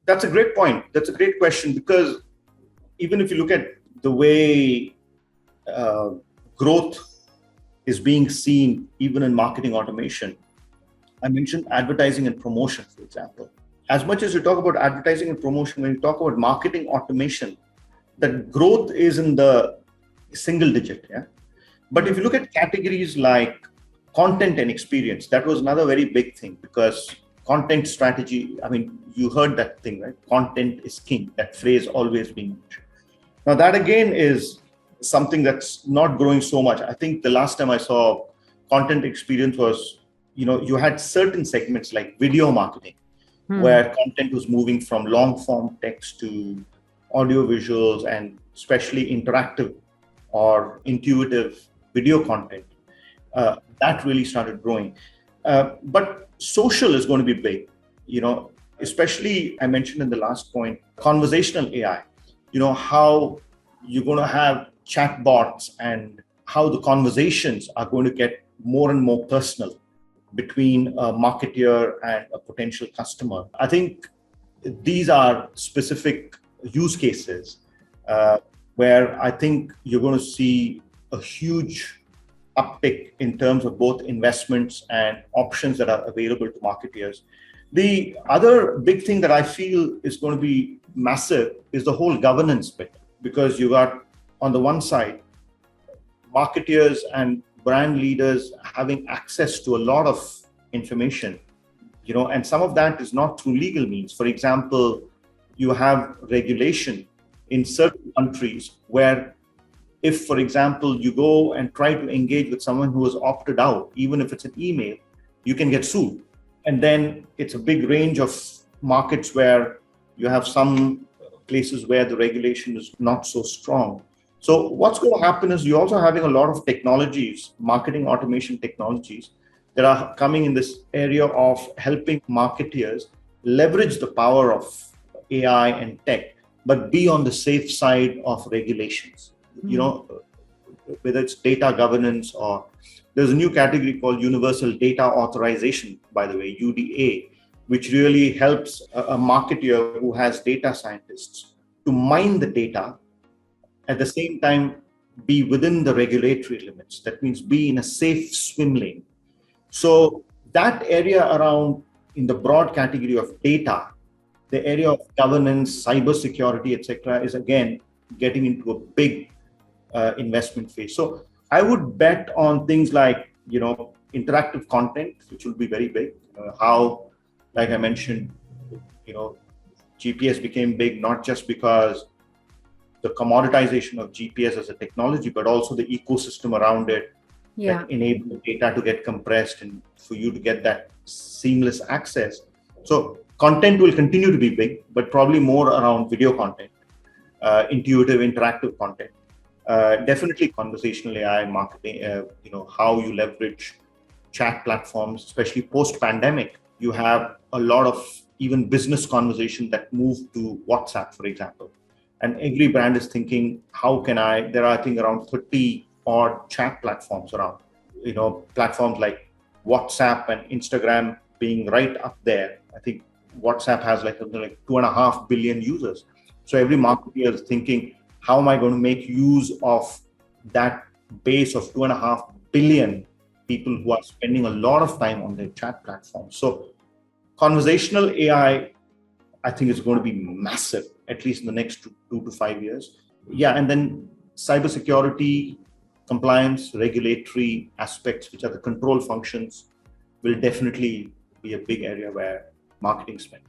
That's a great point. That's a great question, because even if you look at the way growth is being seen, even in marketing automation, I mentioned advertising and promotion, for example. As much as you talk about advertising and promotion, when you talk about marketing automation, that growth is in the single digit. Yeah. But if you look at categories like content and experience, that was another very big thing, because content strategy, I mean, you heard that thing, right? Content is king, that phrase always being mentioned. Now, that again is something that's not growing so much. I think the last time I saw content experience was, you had certain segments like video marketing, where content was moving from long form text to audio visuals, and especially interactive or intuitive video content. That really started growing. But social is going to be big, especially I mentioned in the last point, conversational AI, how you're going to have chatbots and how the conversations are going to get more and more personal between a marketeer and a potential customer. I think these are specific use cases where I think you're going to see a huge uptick in terms of both investments and options that are available to marketeers. The other big thing that I feel is going to be massive is the whole governance bit, because you got, on the one side, marketeers and brand leaders having access to a lot of information, and some of that is not through legal means. For example, you have regulation in certain countries where if, for example, you go and try to engage with someone who has opted out, even if it's an email, you can get sued. And then it's a big range of markets where you have some places where the regulation is not so strong. So what's going to happen is you're also having a lot of technologies, marketing automation technologies, that are coming in this area of helping marketeers leverage the power of AI and tech, but be on the safe side of regulations. Whether it's data governance, or there's a new category called universal data authorization, by the way, UDA, which really helps a marketeer who has data scientists to mine the data, at the same time be within the regulatory limits. That means be in a safe swim lane. So that area around, in the broad category of data, the area of governance, cybersecurity, etc., is again getting into a big investment phase. So I would bet on things like, interactive content, which will be very big. How, like I mentioned, GPS became big, not just because the commoditization of GPS as a technology, but also the ecosystem around it that enable data to get compressed and for you to get that seamless access. So content will continue to be big, but probably more around video content, intuitive, interactive content. Definitely conversational AI marketing, how you leverage chat platforms, especially post-pandemic. You have a lot of even business conversation that move to WhatsApp, for example. And every brand is thinking, there are, I think, around 30 odd chat platforms around, platforms like WhatsApp and Instagram being right up there. I think WhatsApp has something like 2.5 billion users. So every marketer is thinking, how am I going to make use of that base of 2.5 billion people who are spending a lot of time on their chat platforms? So conversational AI, I think, is going to be massive, at least in the next 2 to 5 years. Yeah, and then cybersecurity, compliance, regulatory aspects, which are the control functions, will definitely be a big area where marketing spend.